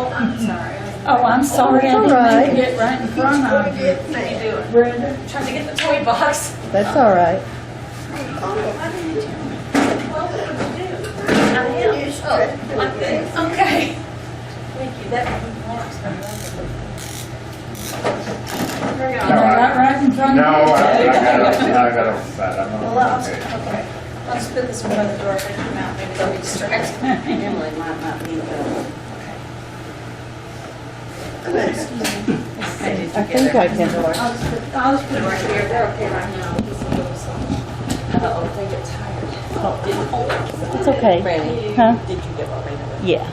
I'm sorry. Oh, I'm sorry. I That's didn't all mean right. to get right in front of you. What are you doing? Brenda. Trying to get the toy box. That's all right. I am. Oh, like this. Okay. Thank you. That works. Hurry on. Right in front No, of you. I got it set. I'm Well, not I'll okay. okay. I'll just put this one by the door if they come out. Maybe they'll be distracted. Emily might not need the. I think I can. I'll just put it right here. They're okay right now. Uh-oh, they get tired. It's okay. Brandy, Huh? did you give Lorena that? Yeah.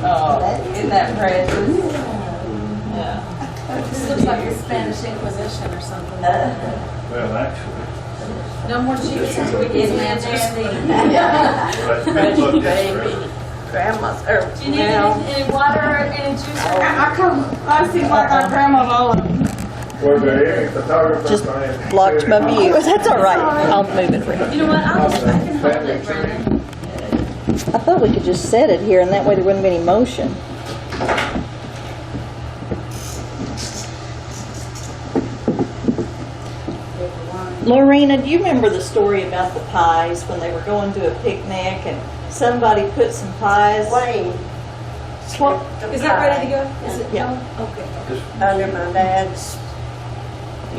Oh, isn't that precious? Yeah. This looks like the Spanish Inquisition or something. Well, actually, No more cheese until we get answers. let's look this through. Grandma's, or Do you need now. any water or any juice? I see like my grandma's all Was there any photographer? Just blocked my view. That's all right. I'll move it for you. You know what? I can hold it, Brandon. I thought we could just set it here, and that way there wouldn't be any motion. Lorena, do you remember the story about the pies when they were going to a picnic and somebody put some pies? Wayne. What? Is that ready to go? Is it? Yeah. No? Okay. Under my dad's.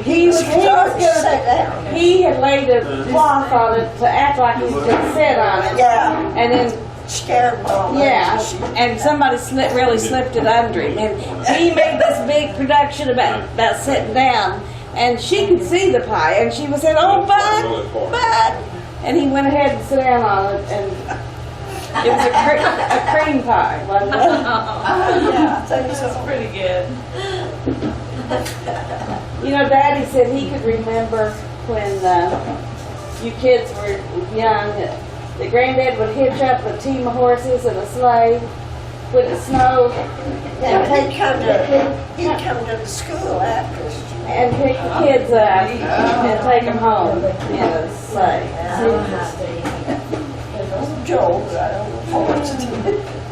He was Sit down. he had laid a cloth on it to act like he was gonna sit on it. Yeah, And then, scared mom. and somebody really slipped it under him. And he made this big production about sitting down. And she could see the pie, and she was saying, "Oh, Bud." And he went ahead and sat down on it, and it was a cream pie, wasn't it? Yeah, That's pretty good. You know, Daddy said he could remember when you kids were young, that Granddad would hitch up a team of horses and a sleigh when it snowed yeah, he'd come to the school after. and pick the kids up and take them home in a sleigh. Joe, I don't know.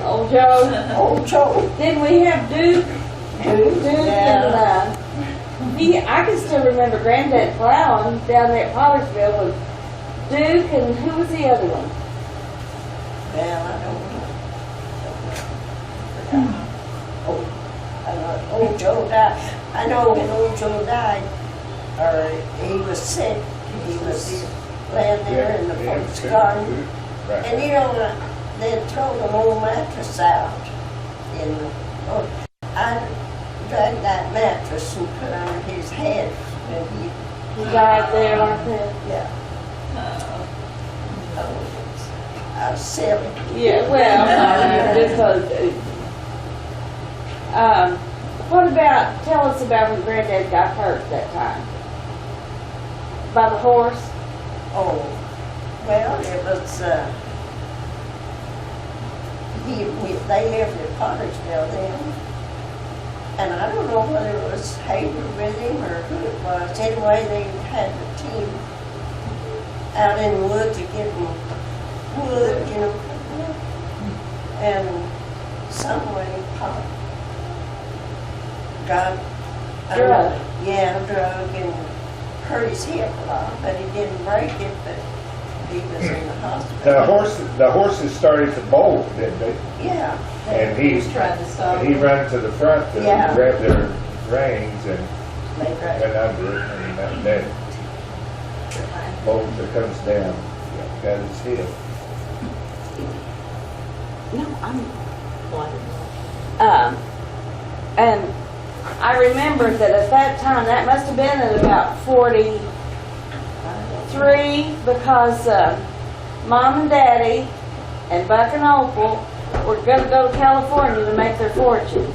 Old Joe. Old Joe. Didn't we have Duke? Duke Yeah. and I can still remember Granddad plowing down there at Pollersville with Duke and who was the other one? Well, I don't know. Old Joe died. I know when old Joe died, or he was sick, he was laying there in the porch garden. And you know, they'd thrown an old mattress out in the, I dragged that mattress and put on his head when He died there like that. yeah. I was silly. Yeah, well, tell us about when Granddad got hurt that time. By the horse? Oh, well, it was, they lived in Pottersville then. And I don't know whether it was Hayward with him or who it was. Anyway, they had the team out in the woods getting wood, you know. And some way Pop got Drug. Drug and hurt his hip a lot, but he didn't break it, but he was in the hospital. The horses started to bolt, didn't they? Yeah. And he tried to stop he ran to the front to Yeah. grab their reins and They grabbed went under it, and that bolt that comes down got his hip. No, I'm blind. And I remember that at that time, that must have been at about 43, because Mom and Daddy and Buck and Opal were going to go to California to make their fortune.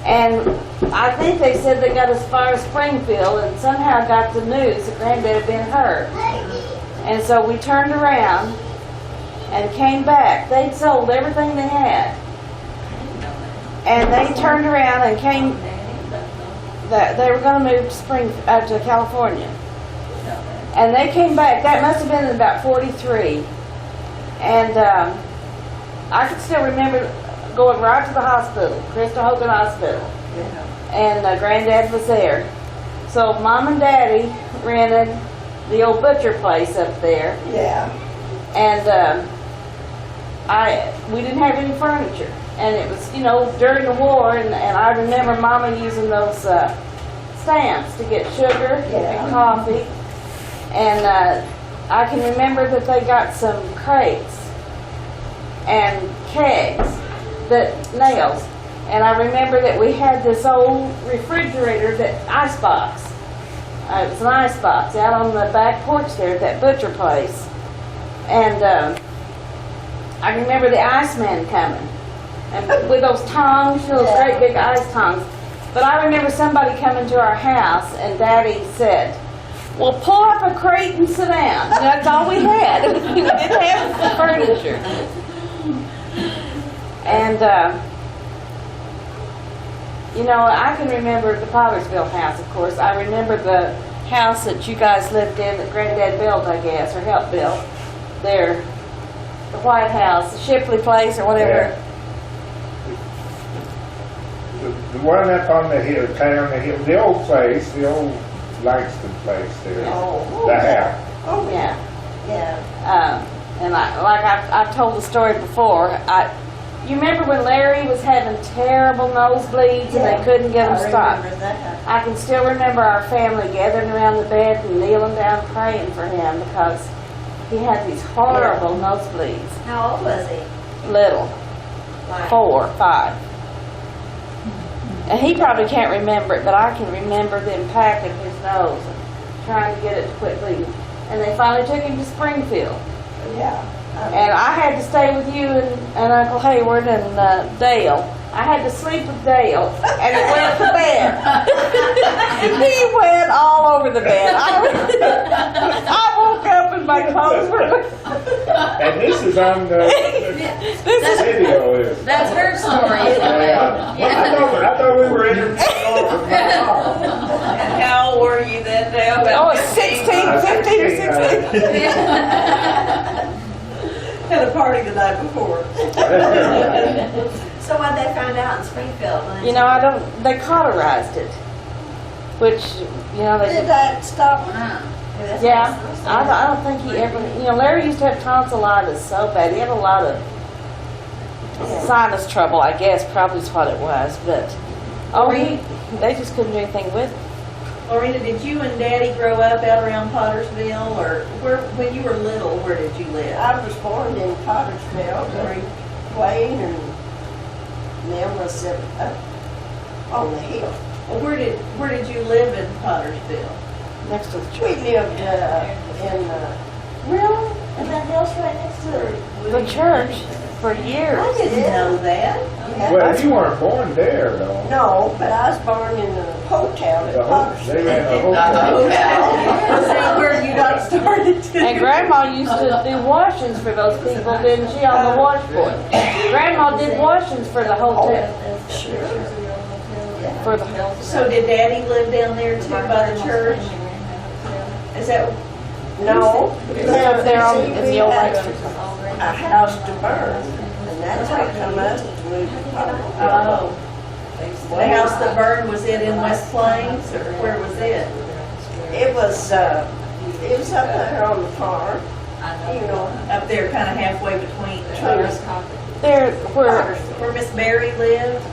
And I think they said they got as far as Springfield and somehow got the news that Granddad had been hurt. And so we turned around and came back. They'd sold everything they had. And they turned around and came, they were going to move to California. And they came back, that must have been in about 43. And I can still remember going right to the hospital, Crystal Hogan Hospital. And Granddad was there. So Mom and Daddy rented the old butcher place up there. Yeah. And we didn't have any furniture. And it was, you know, during the war, and I remember Mama using those stamps to get sugar and coffee. And I can remember that they got some crates and kegs, nails. And I remember that we had this old refrigerator, that icebox. It was an icebox out on the back porch there at that butcher place. And I remember the Iceman coming. And with those tongs, you know, those great big ice tongs. But I remember somebody coming to our house and Daddy said, well, pull up a crate and sit down. And that's all we had. We didn't have the furniture. And, you know, I can remember the Pottersville house, of course. I remember the house that you guys lived in that Granddad built, I guess, or helped build. There, the White House, the Shipley place or whatever. Yeah. The one up on the hill, town, the hill, the old place, the old Langston place there. Oh. The house. Oh, Yeah. yeah. And I've told the story before. You remember when Larry was having terrible nosebleeds and they couldn't get him stopped? I remember that. I can still remember our family gathering around the bed and kneeling down praying for him because he had these horrible nosebleeds. How old was he? Little, Like, 4, 5. And he probably can't remember it, but I can remember them packing his nose and trying to get it to quit bleeding. And they finally took him to Springfield. Yeah. And I had to stay with you and Uncle Hayward and Dale. I had to sleep with Dale, and he went to bed. He went all over the bed. I woke up and my clothes were... And this is on the video. Is. That's her story. Yeah. I thought we were interviewing. And how old were you then, Dale? Oh, 16, 15 or 16. Had a party the night before. So what'd they find out in Springfield? You know, they cauterized it. Which, you know, Did that stop? yeah, I don't think he ever, you know, Larry used to have tonsillitis so bad. He had a lot of sinus trouble, I guess, probably is what it was. But, they just couldn't do anything with it. Lorena, did you and Daddy grow up out around Pottersville, or when you were little, where did you live? I was born in Pottersville, Mary Wayne, and them was up on the hill. Well, where did you live in Pottersville? Next to the We church. lived really? In that house right next to The church for years. I didn't know that. Well, you weren't born there, though. No, but I was born in the hotel at They Pottersville. ran a hotel. See where you got started to. And Grandma used to do washings for those people, didn't she, on the washboard? Grandma did washings for the hotel. Sure. For the So did Daddy live down there too by the church? Is that? No. up there on, in the old We had Lancaster. a house to burn, and that's how come us to move to Pottersville. Oh. The house that burned, was it in West Plains, or where was it? It was up there on the farm, you know. Up there, kind of halfway between the There, where, Miss Mary lived?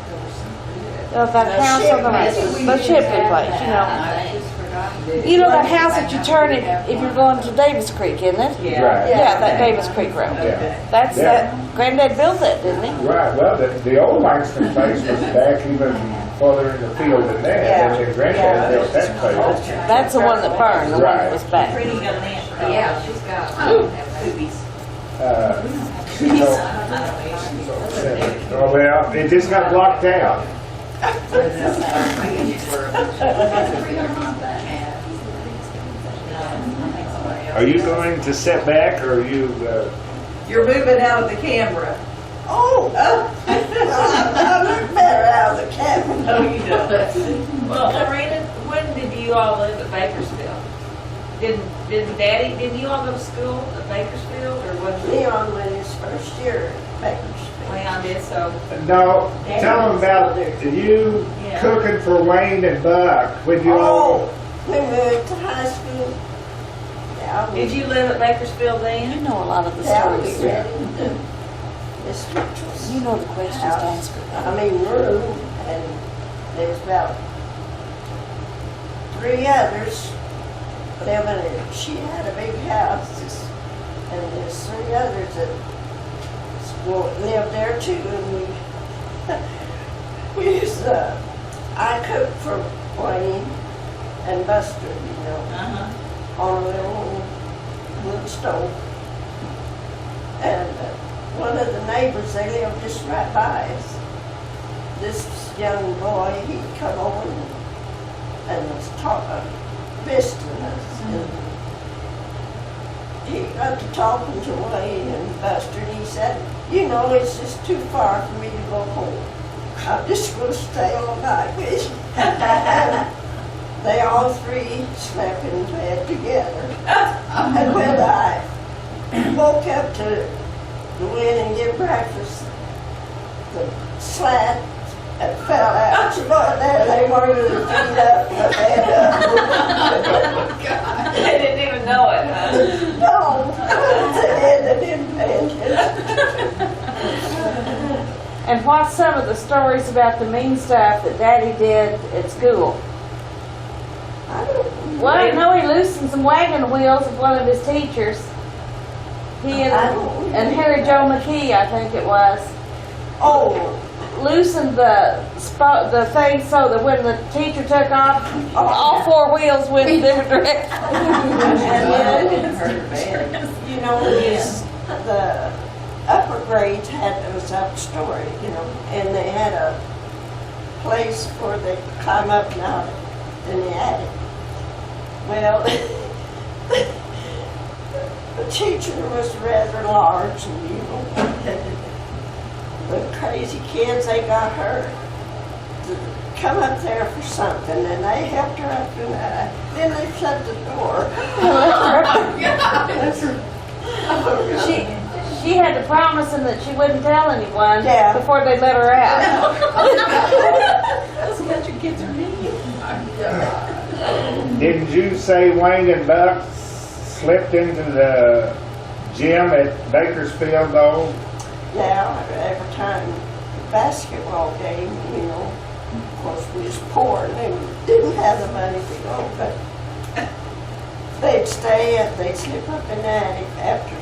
that house on the Shipley place, you know. You know that house that you turn if you're going to Davis Creek, isn't it? Right. Yeah, that Davis Creek Road. Yeah. That's Yeah. that, Granddad built that, didn't he? Right, well, the old Langston place was back even further in the field than that, and then Granddad built that place. That's the one that burned, the one that was back. Pretty got an aunt. Yeah, she's got Boobies. Oh, well, it just got blocked out. Are you going to sit back, or are you, You're moving out of the camera. Oh, I look better out of the cabin. No, you don't. Well, Lorena, when did you all live at Bakersfield? Didn't you all go to school at Bakersfield, or was it? Leon went his first year at Bakersfield. Leon around it, so. No, tell them about you Yeah. cooking for Wayne and Buck when you all. Oh, when we went to high school. Yeah, Did you live at Bakersfield You then? know a lot of the Yeah, we stories. rented the mistress. You know the questions to ask her. I mean, room, and there's about 3 others living in it. She had a big house, and there's 3 others that lived there too, and we used to, I cooked for Wayne and Buster, you know, Uh-huh. on a little wood stove. And one of the neighbors, they lived just right by us. This young boy, he'd come over and was talking, visiting us. And he got to talking to Wayne and Buster, and he said, you know, it's just too far for me to go home. I'm just going to stay all night with you. And they all 3 slept in bed together. And when I woke up to go in and get breakfast, the slat had fell out. But then they wanted to feed up the bed up. They didn't even know it, huh? No, they didn't pay attention. And what's some of the stories about the mean stuff that Daddy did at school? I don't Well, I know he loosened some wagon wheels of one of his teachers. He and Harry Joe McKee, I think it was, Oh, loosened the thing so that when the teacher took off, all 4 wheels went in different directions. and then, you know, the upper grades had those upstory, you know, and they had a place where they could climb up and out in the attic. Well, the teacher was rather large, and you know, the crazy kids, they got her to come up there for something, and they helped her up, and then they shut the door. She had to promise him that she wouldn't tell anyone Yeah. before they let her out. That's what your kids are mean. Didn't you say Wayne and Buck slipped into the gym at Bakersfield though? Yeah, every time basketball game, you know, of course we was poor and didn't have the money to go, but they'd they'd slip up in the attic after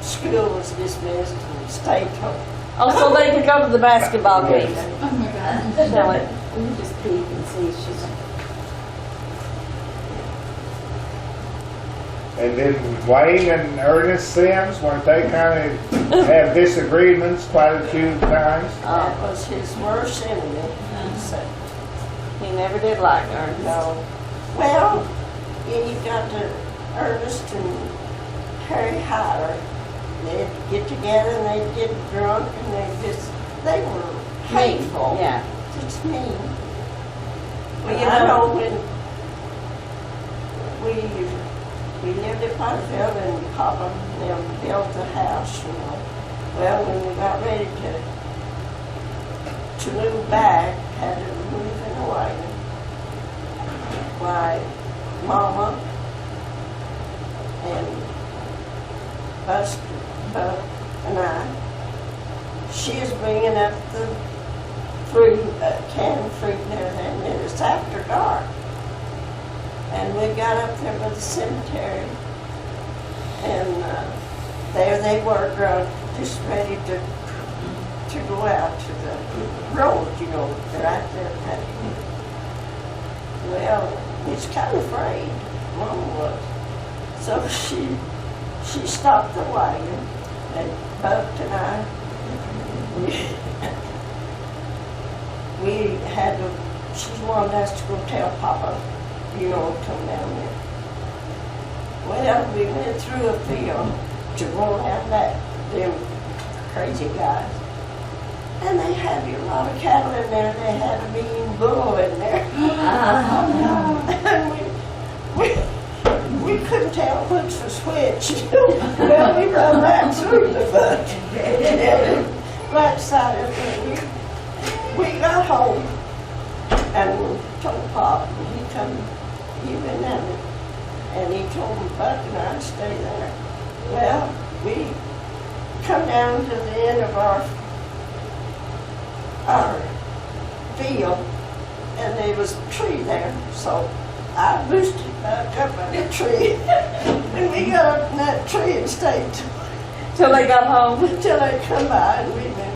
school was dismissed and stay till. Oh, so they could go to the basketball game. Oh my God. Shall it? Let me just peek and see if she's. And then Wayne and Ernest Sims, weren't they kind of have disagreements quite a few times? That was his worst enemy. He said, He never did like her. no. Well, you got to Ernest and Harry Hyler. They'd get together and they'd get drunk and they were hateful. Yeah. Just mean. Well, you I know- know when we lived at Potterville and Papa and them built the house, you know. Well, when we got ready to move back, had to move in a wagon. Why, Mama and Buster, Buck and I, she was bringing up the fruit, canned fruit and everything, and it was after dark. And we got up there by the cemetery, and there they were drunk, just ready to go out to the road, you know, right there. Well, we was kind of afraid, Mama was. So she stopped the wagon, and Buck and I, we had to, she wanted us to go tell Papa, you know, come down there. Well, we went through a field to go around them crazy guys. And they had a lot of cattle in there. They had a mean bull in there. And we couldn't tell which was which. Well, we run right through the buck. right side of it. We got home and told Pop, and he come, he went in it, and he told me Buck and I'd stay there. Well, we come down to the end of our field, and there was a tree there, so I boosted back up in the tree, and we got up in that tree and stayed Till they got home. until they come by, and we went